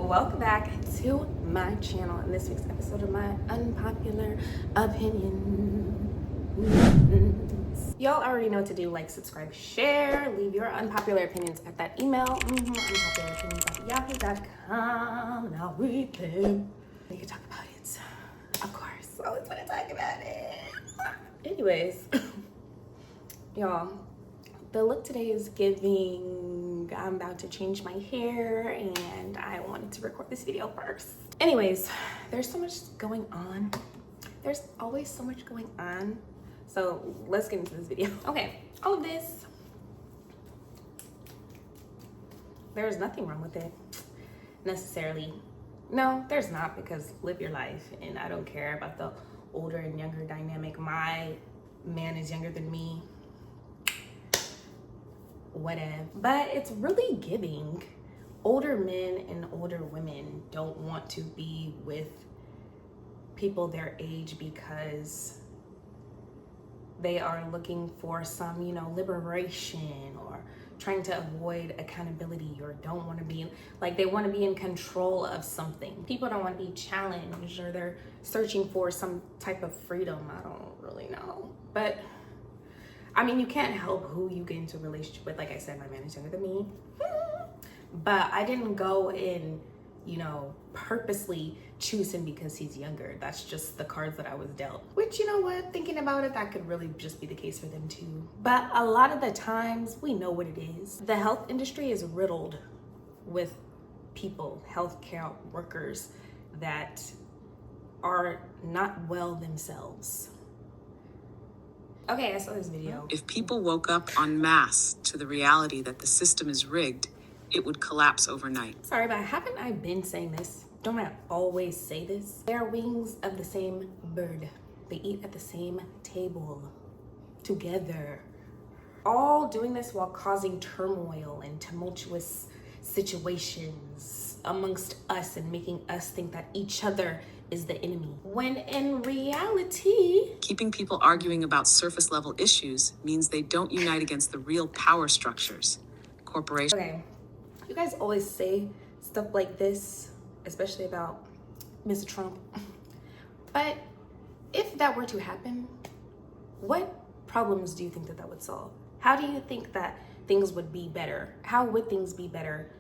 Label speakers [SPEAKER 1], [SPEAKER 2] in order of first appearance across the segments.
[SPEAKER 1] Welcome back to my channel. In this week's episode of my unpopular opinions. Y'all already know what to do. Like, subscribe, share, leave your unpopular opinions at that email, unpopularopinions@yahoo.com, and I'll read them. We can talk about it, of course. I always want to talk about it. Anyways, y'all, the look today is giving I'm about to change my hair and I wanted to record this video first. Anyways, there's so much going on. There's always so much going on. So let's get into this video. Okay, all of this, there's nothing wrong with it necessarily. No, there's not, because live your life and I don't care about the older and younger dynamic. My man is younger than me. Whatever. But it's really giving. Older men and older women don't want to be with people their age because they are looking for some, liberation, or trying to avoid accountability, or don't want to be like, they want to be in control of something. People don't want to be challenged, or they're searching for some type of freedom. I don't really know. But I mean, you can't help who you get into a relationship with. Like I said, my man is younger than me. But I didn't go in, purposely choose him because he's younger. That's just the cards that I was dealt. Which, you know what, thinking about it, that could really just be the case for them too. But a lot of the times, we know what it is. The health industry is riddled with people, healthcare workers, that are not well themselves. Okay, I saw this video.
[SPEAKER 2] If people woke up en masse to the reality that the system is rigged, it would collapse overnight.
[SPEAKER 1] Sorry, but haven't I been saying this? Don't I always say this? They are wings of the same bird. They eat at the same table, together. All doing this while causing turmoil and tumultuous situations amongst us and making us think that each other is the enemy, when in reality,
[SPEAKER 2] keeping people arguing about surface level issues means they don't unite against the real power structures. Corporations.
[SPEAKER 1] Okay, you guys always say stuff like this, especially about Mr. Trump. But if that were to happen, what problems do you think that would solve? How do you think that things would be better? How would things be better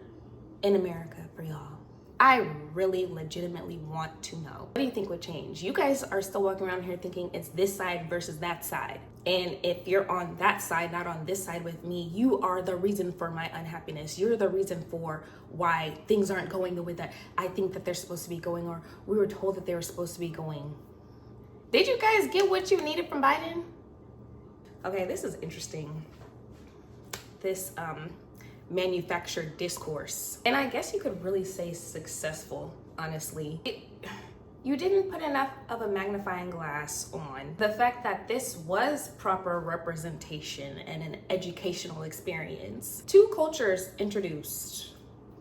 [SPEAKER 1] in America for y'all? I really legitimately want to know. What do you think would change? You guys are still walking around here thinking it's this side versus that side. And if you're on that side, not on this side with me, you are the reason for my unhappiness. You're the reason for why things aren't going the way that I think that they're supposed to be going, or we were told that they were supposed to be going. Did you guys get what you needed from Biden? Okay, this is interesting. This, manufactured discourse, and I guess you could really say successful, honestly. You didn't put enough of a magnifying glass on the fact that this was proper representation and an educational experience. Two cultures introduced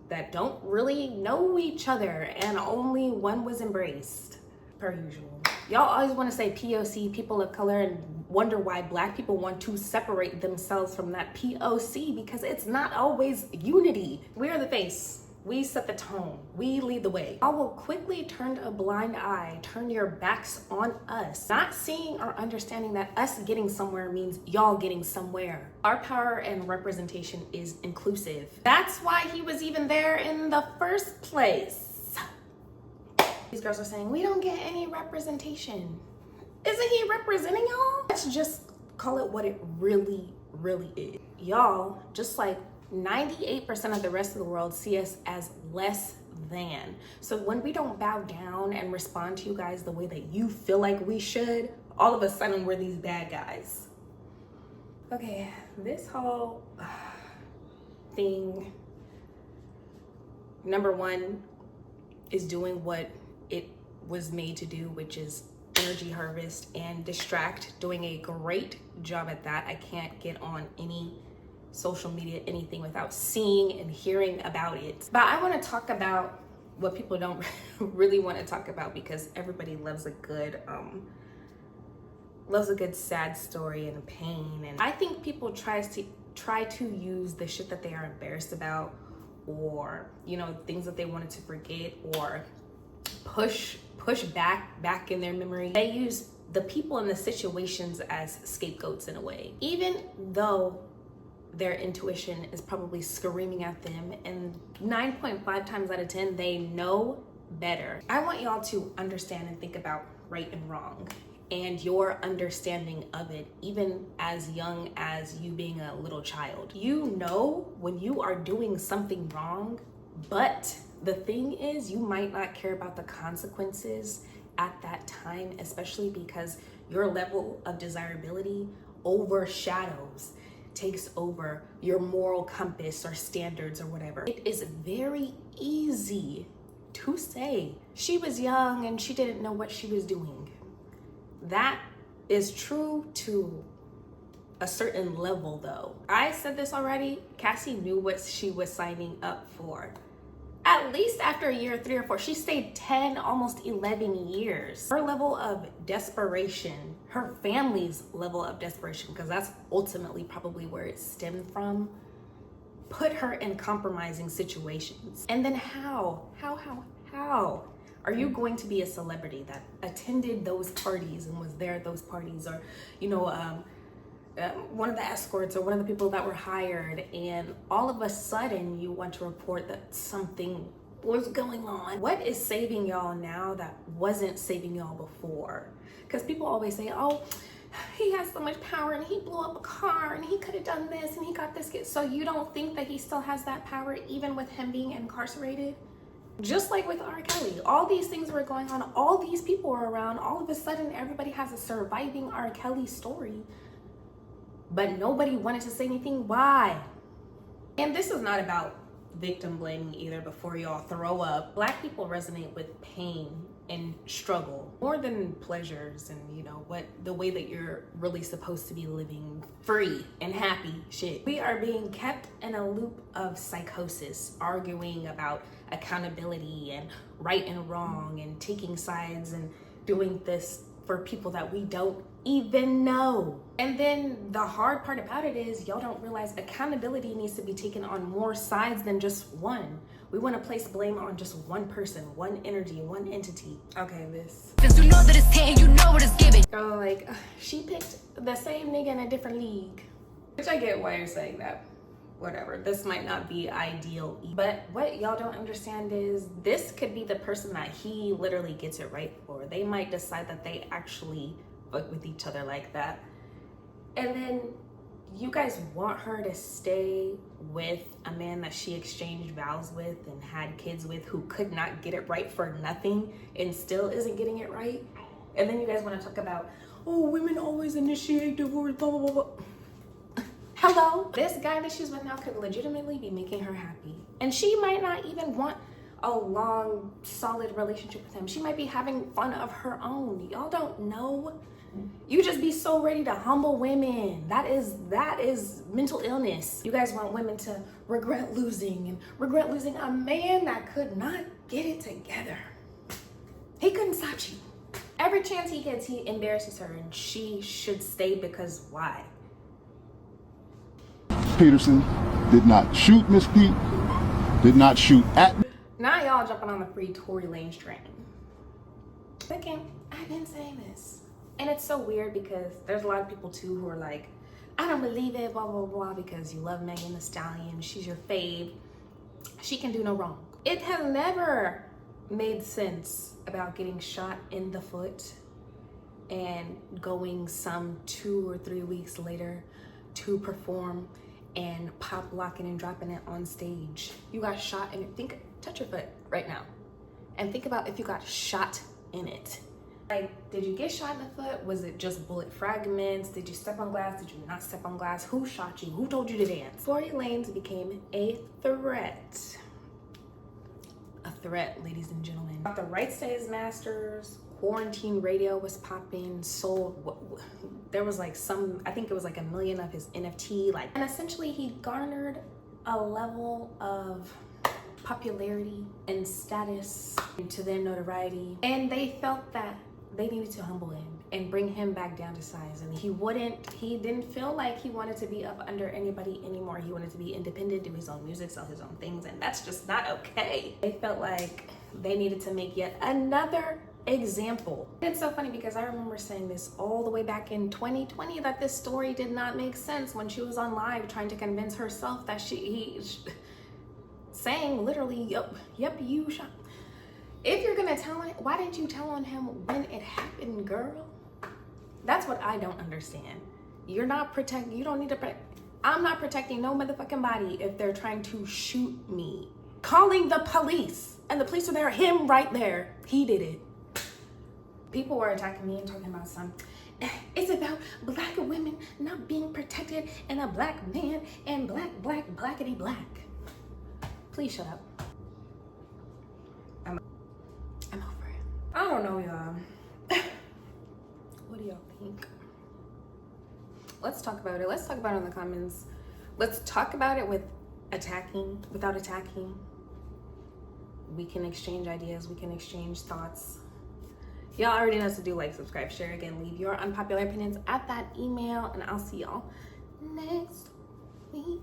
[SPEAKER 1] that don't really know each other, and only one was embraced, per usual. Y'all always want to say POC, people of color, and wonder why Black people want to separate themselves from that POC, because it's not always unity. We are the face. We set the tone. We lead the way. Y'all will quickly turn a blind eye, turn your backs on us, not seeing or understanding that us getting somewhere means y'all getting somewhere. Our power and representation is inclusive. That's why he was even there in the first place. These girls are saying, we don't get any representation. Isn't he representing y'all? Let's just call it what it really, really is. Y'all, just like 98% of the rest of the world, see us as less than. So when we don't bow down and respond to you guys the way that you feel like we should, all of a sudden we're these bad guys. Okay, this whole thing, number one, is doing what it was made to do, which is energy harvest and distract, doing a great job at that. I can't get on any social media, anything, without seeing and hearing about it. But I want to talk about what people don't really want to talk about, because everybody loves a good sad story and pain. And I think people try to use the shit that they are embarrassed about or, you know, things that they wanted to forget or push back in their memory. They use the people in the situations as scapegoats in a way, even though their intuition is probably screaming at them, and 9.5 times out of 10 they know better. I want y'all to understand and think about right and wrong and your understanding of it, even as young as you being a little child. You know when you are doing something wrong, but the thing is, you might not care about the consequences at that time, especially because your level of desirability overshadows, takes over your moral compass or standards or whatever. It is very easy to say she was young and she didn't know what she was doing. That is true to a certain level though. I said this already, Cassie knew what she was signing up for. At least after a year, 3 or 4, she stayed 10, almost 11 years. Her level of desperation, her family's level of desperation, because that's ultimately probably where it stemmed from, put her in compromising situations. And then how are you going to be a celebrity that attended those parties and was there at those parties, or, you know, one of the escorts or one of the people that were hired, and all of a sudden you want to report that something was going on? What is saving y'all now that wasn't saving y'all before? Because people always say, oh, he has so much power and he blew up a car and he could have done this and he got this. So you don't think that he still has that power even with him being incarcerated? Just like with R. Kelly, all these things were going on, all these people were around, all of a sudden everybody has a surviving R. Kelly story, but nobody wanted to say anything. Why? And this is not about victim blaming either, before y'all throw up. Black people resonate with pain and struggle more than pleasures and, you know, what the way that you're really supposed to be living free and happy shit. We are being kept in a loop of psychosis, arguing about accountability and right and wrong and taking sides and doing this for people that we don't even know. And then the hard part about it is y'all don't realize accountability needs to be taken on more sides than just one. We want to place blame on just one person, one energy, one entity. Okay, this. Since you know that it's 10, you know what it's giving. Oh, like, she picked the same nigga in a different league. Which I get why you're saying that. Whatever, this might not be ideal, but what y'all don't understand is this could be the person that he literally gets it right for. They might decide that they actually fuck with each other like that, and then you guys want her to stay with a man that she exchanged vows with and had kids with, who could not get it right for nothing and still isn't getting it right. And then you guys want to talk about, oh, women always initiate divorce, blah blah blah blah. Hello, this guy that she's with now could legitimately be making her happy. And she might not even want a long, solid relationship with him. She might be having fun of her own. Y'all don't know. You just be so ready to humble women. That is mental illness. You guys want women to regret losing a man that could not get it together. He couldn't stop you. Every chance he gets, he embarrasses her, and she should stay because why?
[SPEAKER 3] Peterson did not shoot Miss Pete, did not shoot at me.
[SPEAKER 1] Now y'all jumping on the free Tory Lanez train. Thinking, I've been saying this. And it's so weird because there's a lot of people too who are like, I don't believe it, blah, blah, blah, because you love Megan Thee Stallion, she's your fave, she can do no wrong. It has never made sense about getting shot in the foot and going some 2 or 3 weeks later to perform and pop locking and dropping it on stage. You got shot in it. Touch your foot right now and think about if you got shot in it. Like, did you get shot in the foot? Was it just bullet fragments? Did you step on glass? Did you not step on glass? Who shot you? Who told you to dance? Tory Lanez became a threat. A threat, ladies and gentlemen. Got the rights to his masters. Quarantine radio was popping, sold, there was like I think it was like 1 million of his NFT, and essentially he garnered a level of popularity and status to their notoriety, and they felt that they needed to humble him. and bring him back down to size. And he didn't feel like he wanted to be up under anybody anymore. He wanted to be independent, do his own music, sell his own things, and that's just not okay. They felt like they needed to make yet another example. It's so funny because I remember saying this all the way back in 2020 that this story did not make sense when she was on live trying to convince herself that saying literally, yep, you shot. If you're gonna tell it, why didn't you tell on him when it happened, girl? That's what I don't understand. You don't need to protect. I'm not protecting no motherfucking body if they're trying to shoot me. Calling the police, and the police are there, him right there. He did it. People were attacking me and talking about it's about black women not being protected and a black man and blackity black. Please shut up. I'm over it. I don't know, y'all. What do y'all think? Let's talk about it. Let's talk about it in the comments. Let's talk about it without attacking. We can exchange ideas. We can exchange thoughts. Y'all already know what to do. Like, subscribe, share. Again, leave your unpopular opinions at that email, and I'll see y'all next week.